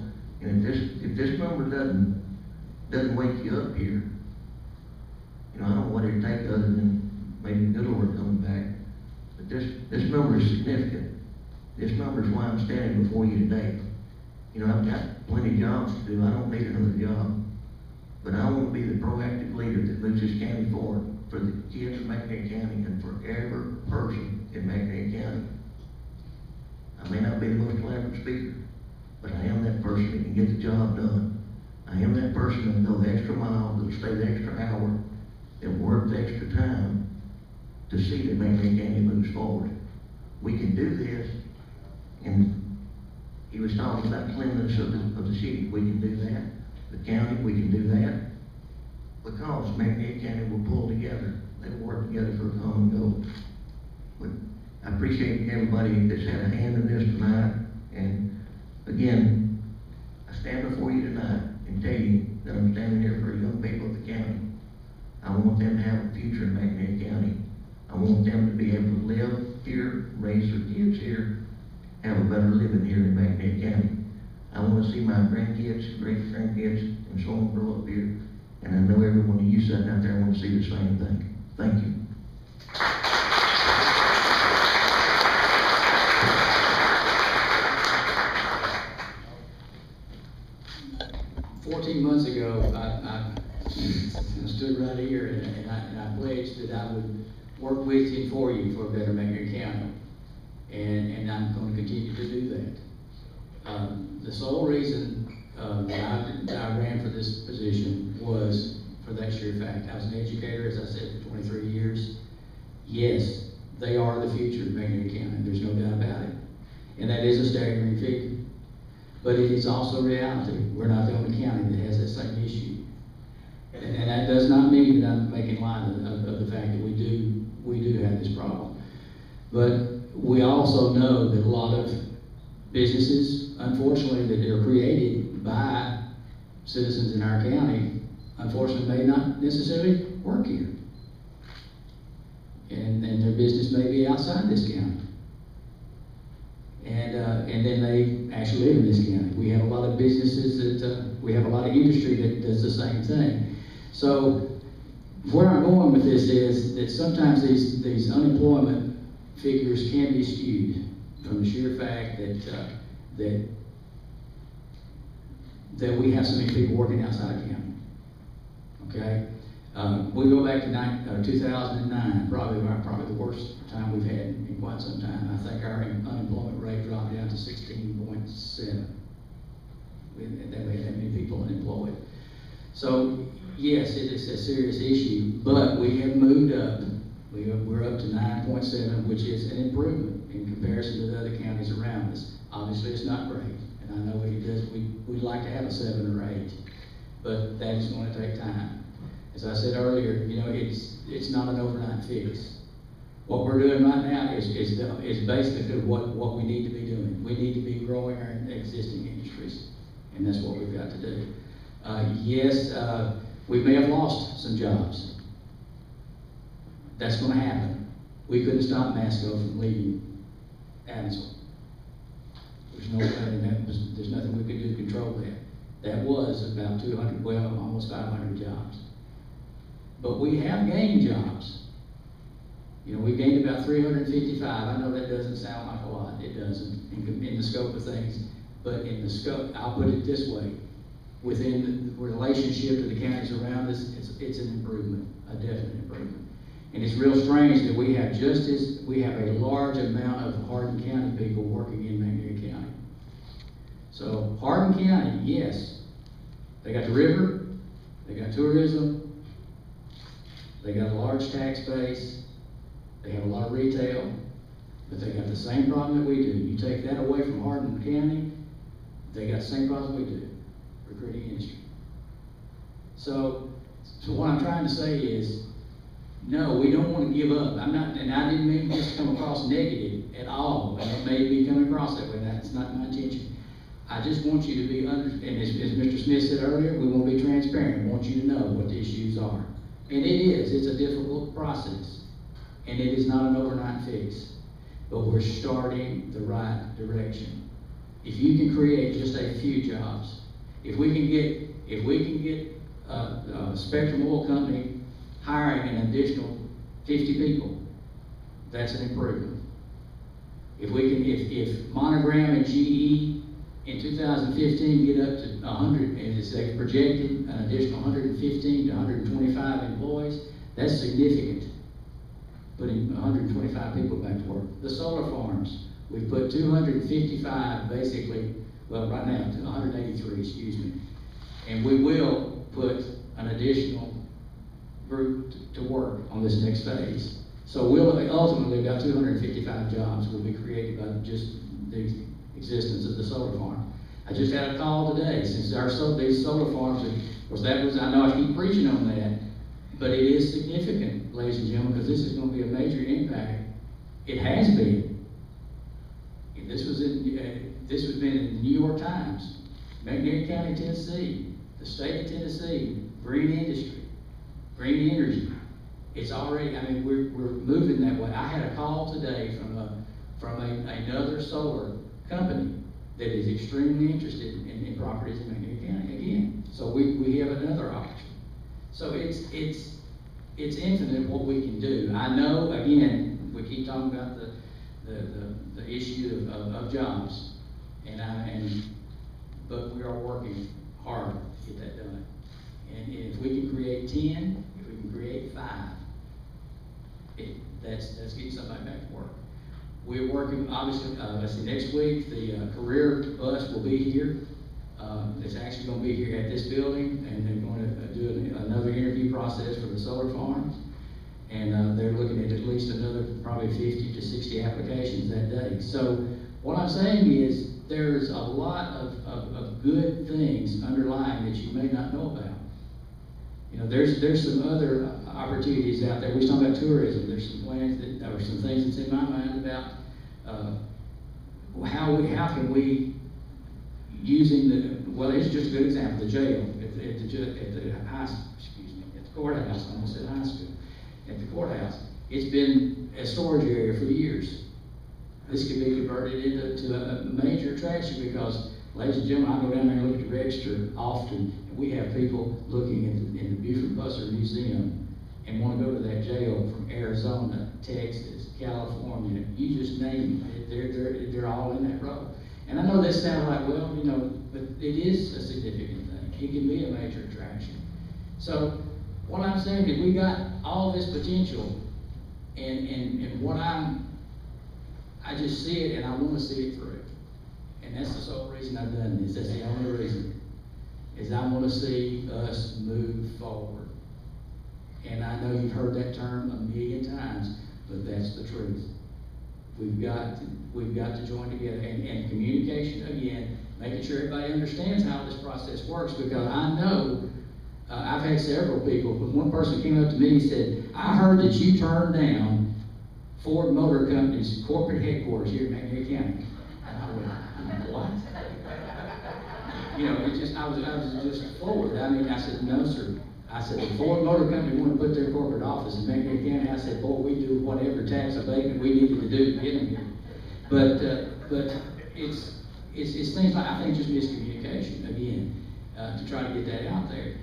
And if this number doesn't wake you up here, you know, I don't know what it'd take other than maybe the good Lord coming back. But this number is significant. This number is why I'm standing before you today. You know, I've got plenty of jobs to do. I don't need another job. But I want to be the proactive leader that moves this county forward for the kids of McNairy County and for every person in McNairy County. I may not be the most elaborate speaker, but I am that person that can get the job done. I am that person that'll go the extra mile, that'll stay the extra hour, that'll work the extra time to see that McNairy County moves forward. We can do this, and he was talking about cleanliness of the city. We can do that. The county, we can do that. Because McNairy County will pull together. They will work together for a common goal. But I appreciate everybody that's had a hand in this tonight. And again, I stand before you tonight and tell you that I'm standing here for young people of the county. I want them to have a future in McNairy County. I want them to be able to live here, raise their kids here, have a better living here in McNairy County. I want to see my grandkids, great-grandkids, and so on grow up here. And I know every one of you sitting out there want to see the same thing. Thank you. 14 months ago, I stood right here and I pledged that I would work with you and for you for a better McNairy County. And I'm going to continue to do that. The sole reason that I ran for this position was for that sheer fact. I was an educator, as I said, for 23 years. Yes, they are the future of McNairy County. There's no doubt about it. And that is a staggering figure. But it is also reality. We're not the only county that has that same issue. And that does not mean that I'm making light of the fact that we do have this problem. But we also know that a lot of businesses, unfortunately, that are created by citizens in our county, unfortunately may not necessarily work here. And their business may be outside this county. And then they actually live in this county. We have a lot of businesses that, we have a lot of industry that does the same thing. So where I'm going with this is that sometimes these unemployment figures can be skewed from the sheer fact that we have so many people working outside of county. Okay? We go back to 2009, probably the worst time we've had in quite some time. I think our unemployment rate dropped down to 16.7. We had that many people unemployed. So yes, it is a serious issue, but we have moved up. We're up to 9.7, which is an improvement in comparison to the other counties around us. Obviously, it's not great, and I know we'd like to have a 7 or 8, but that is going to take time. As I said earlier, you know, it's not an overnight fix. What we're doing right now is basically what we need to be doing. We need to be growing our existing industries, and that's what we've got to do. Yes, we may have lost some jobs. That's going to happen. We couldn't stop Masco from leaving Adamsville. There's nothing we could do to control that. That was about 200, well, almost 500 jobs. But we have gained jobs. You know, we gained about 355. I know that doesn't sound like a lot. It doesn't in the scope of things. But in the scope, I'll put it this way. Within the relationship to the counties around us, it's an improvement, a definite improvement. And it's real strange that we have a large amount of Hardin County people working in McNairy County. So Hardin County, yes, they got the river, they got tourism, they got a large tax base, they have a lot of retail, but they got the same problem that we do. You take that away from Hardin County, they got the same problem we do, recruiting industry. So what I'm trying to say is, no, we don't want to give up. And I didn't mean this to come across negative at all, and it may be coming across that way. That's not my intention. I just want you to be and as Mr. Smith said earlier, we want to be transparent. I want you to know what the issues are. And it's a difficult process. And it is not an overnight fix. But we're starting the right direction. If you can create just a few jobs, if we can get a Spectrum Oil Company hiring an additional 50 people, that's an improvement. If Monogram and GE In 2015, get up to 100, and it's projected an additional 115 to 125 employees. That's significant, putting 125 people back to work. The solar farms, we've put 255 basically, well, right now, 183, excuse me. And we will put an additional group to work on this next phase. So we'll ultimately, about 255 jobs will be created by just the existence of the solar farm. I just had a call today, since these solar farms, of course that was, I know I keep preaching on that, but it is significant, ladies and gentlemen, because this is going to be a major impact. It has been. This was been in the New York Times, McNairy County, Tennessee, the state of Tennessee, green industry, green energy. It's already, I mean, we're moving that way. I had a call today from another solar company that is extremely interested in properties in McNairy County again. So we have another option. So it's infinite what we can do. I know, again, we keep talking about the issue of jobs, but we are working hard to get that done. And if we can create 10, if we can create 5, that's getting somebody back to work. We're working, obviously, let's see, next week, the career bus will be here. It's actually going to be here at this building, and they're going to do another interview process for the solar farms. And they're looking at least another probably 50 to 60 applications that day. So what I'm saying is there's a lot of good things underlying that you may not know about. You know, there's some other opportunities out there. We talk about tourism. There's some plans or some things that's in my mind about how can we, using the, well, it's just a good example, the jail at the courthouse. I almost said high school. At the courthouse, it's been a storage area for years. This could be converted into a major attraction because, ladies and gentlemen, I go down there and look at the register often, and we have people looking in the Buford-Busser Museum and want to go to that jail from Arizona, Texas, California, you just name it. They're all in that row. And I know this sounds like, well, you know, but it is a significant thing. It can be a major attraction. So what I'm saying is we got all this potential, and what I just see it, and I want to see it through. And that's the sole reason I've done this. That's the only reason, is I want to see us move forward. And I know you've heard that term a million times, but that's the truth. We've got to join together, and communication, again, making sure everybody understands how this process works, because I know I've had several people, but one person came up to me and said, I heard that you turned down Ford Motor Company's corporate headquarters here in McNairy County. And I went, what? You know, I was just forward. I mean, I said, no, sir. I said, the Ford Motor Company wanted to put their corporate office in McNairy County. I said, boy, we do whatever tax abatement we needed to do to get them here. But it's things like, I think, just miscommunication, again, to try to get that out there.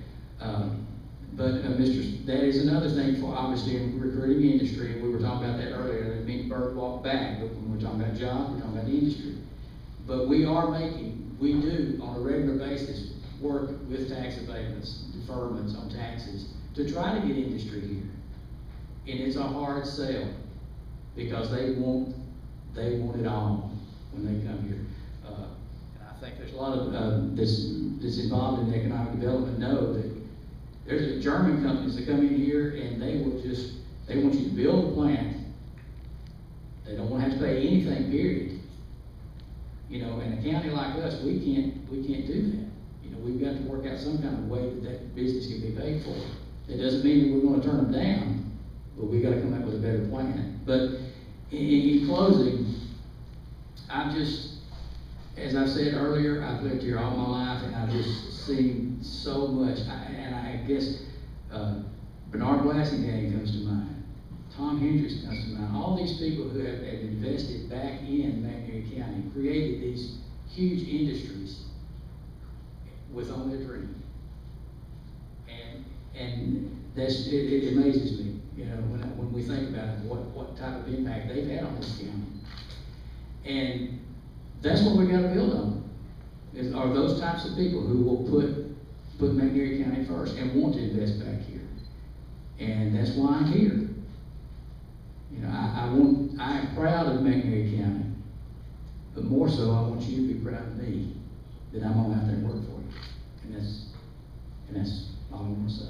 That is another thing for, obviously, in recruiting industry. We were talking about that earlier. I didn't mean Bird walk back, but when we're talking about jobs, we're talking about the industry. But we do, on a regular basis, work with tax abatements, deferments on taxes, to try to get industry here. And it's a hard sell, because they want it all when they come here. And I think there's a lot of that's involved in economic development know that there's German companies that come in here and they want you to build a plant. They don't want to have to pay anything, period. You know, in a county like us, we can't do that. You know, we've got to work out some kind of way that business can be paid for. It doesn't mean that we're going to turn them down, but we've got to come up with a better plan. But in closing, as I said earlier, I've lived here all my life, and I've just seen so much. I guess Bernard Blasingame comes to mind. Tom Hendricks comes to mind. All these people who have invested back in McNairy County, created these huge industries with only a dream. And it amazes me, you know, when we think about it, what type of impact they've had on this county. And that's what we got to build on. are those types of people who will put McNairy County first and want to invest back here. And that's why I'm here. You know, I am proud of McNairy County, but more so, I want you to be proud of me, that I'm going out there and work for you. And that's all I want to say.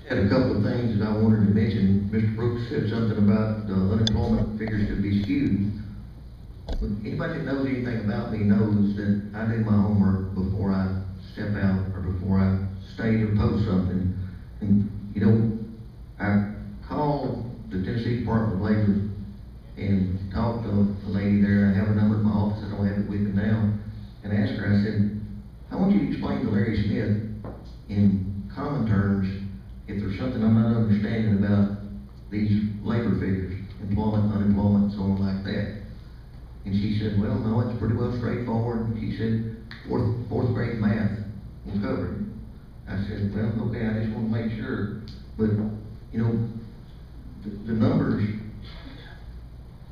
Had a couple of things that I wanted to mention. Mr. Brooks said something about the unemployment figures could be skewed. But anybody that knows anything about me knows that I do my homework before I step out or before I state or post something. And, you know, I called the Tennessee Department of Labor and talked to the lady there. I have her number in my office. I don't have it with me now. And asked her, I said, I want you to explain to Larry Smith in common terms if there's something I'm not understanding about these labor figures, employment, unemployment, so on like that. And she said, well, no, it's pretty well straightforward. She said, fourth grade math will cover it. I said, well, okay, I just want to make sure. But, you know, the numbers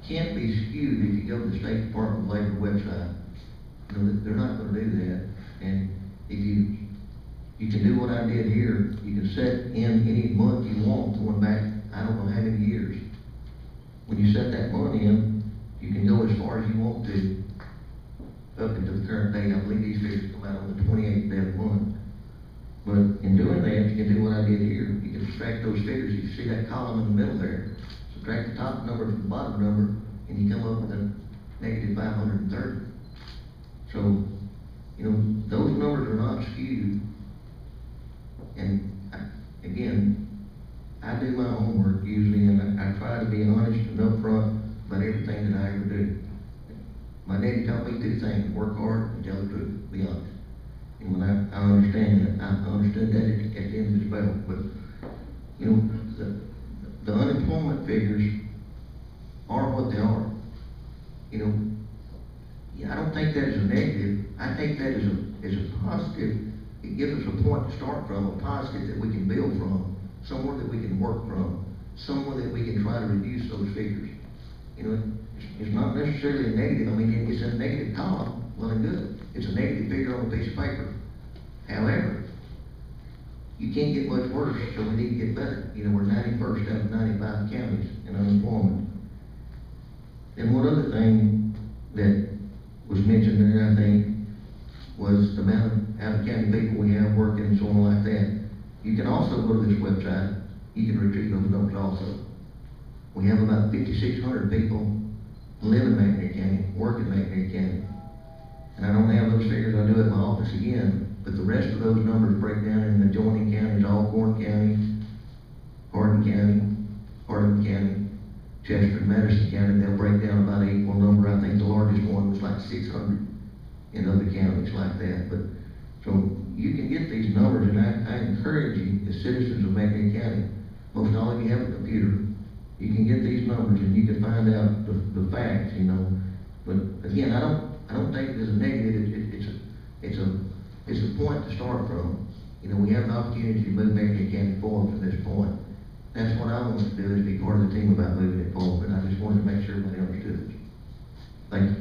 can't be skewed if you go to the State Department of Labor website. You know, they're not going to do that. And if you can do what I did here, you can set in any month you want going back, I don't know how many years. When you set that month in, you can go as far as you want to up into the current date. I believe these figures come out on the 28th day of the month. But in doing that, you can do what I did here. You can subtract those figures. You see that column in the middle there. Subtract the top number from the bottom number, and you come up with a negative 530. So, you know, those numbers are not skewed. And again, I do my homework usually, and I try to be honest and upfront about everything that I ever do. My daddy taught me two things: work hard and tell the truth, be honest. And when I understand that, I understood that at the end of this battle. But, you know, the unemployment figures are what they are. You know, yeah, I don't take that as a negative. I take that as a positive. It gives us a point to start from, a positive that we can build from, somewhere that we can work from, somewhere that we can try to reduce those figures. You know, it's not necessarily a negative. I mean, it's a negative column, well and good. It's a negative figure on a piece of paper. However, you can't get much worse, so we need to get better. You know, we're 91st out of 95 counties in unemployment. And one other thing that was mentioned there, I think, was the amount of out-of-county people we have working and so on like that. You can also go to this website. You can retrieve those numbers also. We have about 5,600 people live in McNairy County, work in McNairy County. And I don't have those figures. I do it in my office again. But the rest of those numbers break down in the adjoining counties: Alcorn County, Hardin County, Chester and Madison County. They'll break down about an equal number. I think the largest one was like 600 in other counties like that. But so you can get these numbers, and I encourage you as citizens of McNairy County, most all of you have a computer, you can get these numbers and you can find out the facts, you know. But again, I don't take it as a negative. It's a point to start from. You know, we have an opportunity to move McNairy County forward from this point. That's what I want to do, is be part of the team about moving it forward. But I just wanted to make sure everybody understood it. Thank you.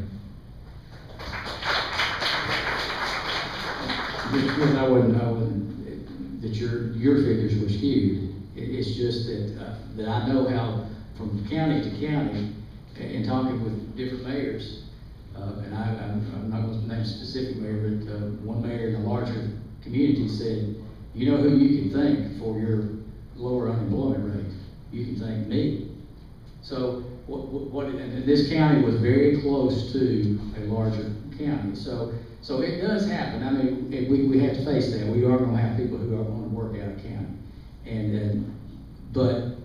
Because I wouldn't, that your figures were skewed. It's just that I know how, from county to county, and talking with different mayors, and I'm not going to name a specific mayor, but one mayor in a larger community said, you know who you can thank for your lower unemployment rate? You can thank me. So and this county was very close to a larger county. So it does happen. I mean, we have to face that. We are going to have people who are going to work out of county. But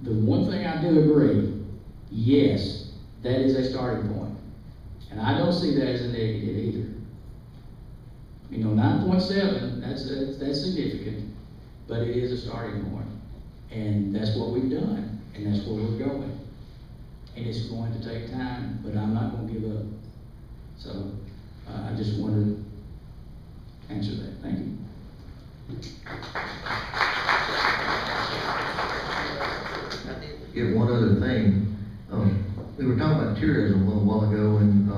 the one thing I do agree, yes, that is a starting point. And I don't see that as a negative either. You know, 9.7, that's significant, but it is a starting point. And that's what we've done, and that's where we're going. And it's going to take time, but I'm not going to give up. So I just wanted to answer that. Thank you. get one other thing. We were talking about tourism a little while ago, and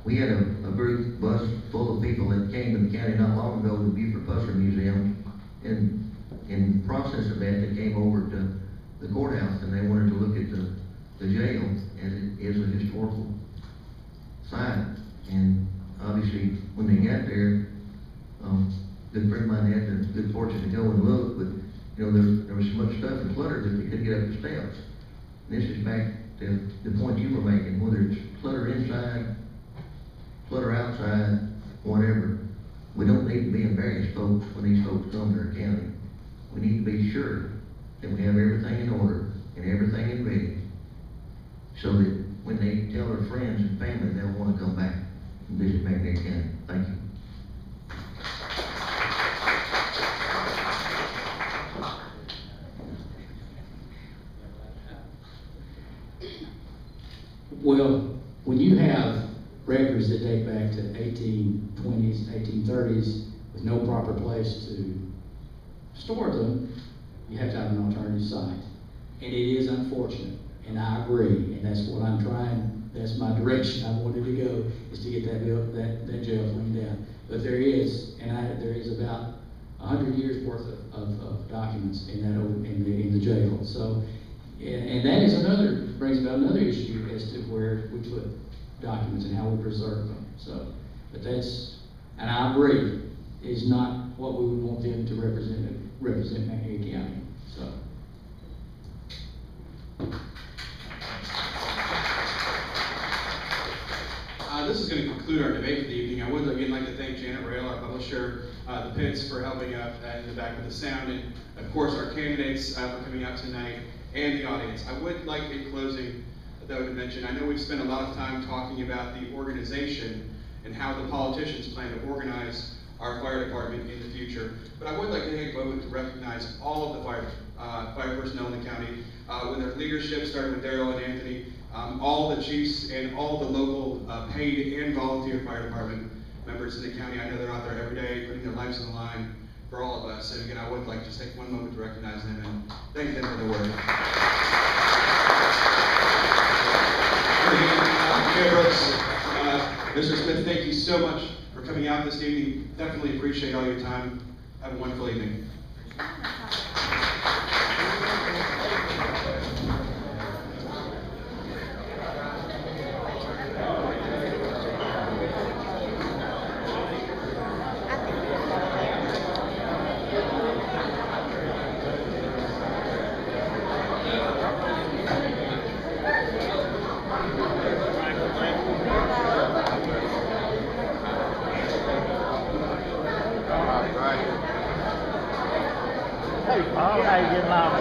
we had a big bus full of people that came to the county not long ago to the Buford Pusser Museum, and in the process of that, they came over to the courthouse and they wanted to look at the jail as it is a historical site. And obviously, when they got there, good friend of mine had the good fortune to go and look, but you know, there was so much stuff and clutter that they couldn't get up the steps. And this is back to the point you were making, whether it's clutter inside, clutter outside, whatever. We don't need to be embarrassed, folks, when these folks come to our county. We need to be sure that we have everything in order and everything in ready, so that when they tell their friends and family, they'll want to come back and visit McNairy County. Thank you. Well, when you have records that date back to 1820s, 1830s, with no proper place to store them, you have to have an alternative site. And it is unfortunate, and I agree, and that's what I'm trying, that's my direction I wanted to go, is to get that jail cleaned down. But there is, there is about 100 years worth of documents in the jail. So, and that is brings about another issue as to where we put documents and how we preserve them. So, but that's, and I agree, is not what we would want them to represent McNairy County. So. This is going to conclude our debate for the evening. I would again like to thank Janet Rail, our publisher, the Pitts for helping out in the back with the sound, and of course our candidates for coming out tonight, and the audience. I would like in closing, though, to mention, I know we've spent a lot of time talking about the organization and how the politicians plan to organize our fire department in the future, but I would like to take a moment to recognize all of the fire personnel in the county, with their leadership, starting with Daryl and Anthony, all the chiefs and all the local paid and volunteer fire department members in the county. I know they're out there every day putting their lives on the line for all of us. And again, I would like to just take one moment to recognize them and thank them for their work. Mayor Brooks, Mr. Smith, thank you so much for coming out this evening. Definitely appreciate all your time. Have a wonderful evening. Hey, Paul, how you getting along?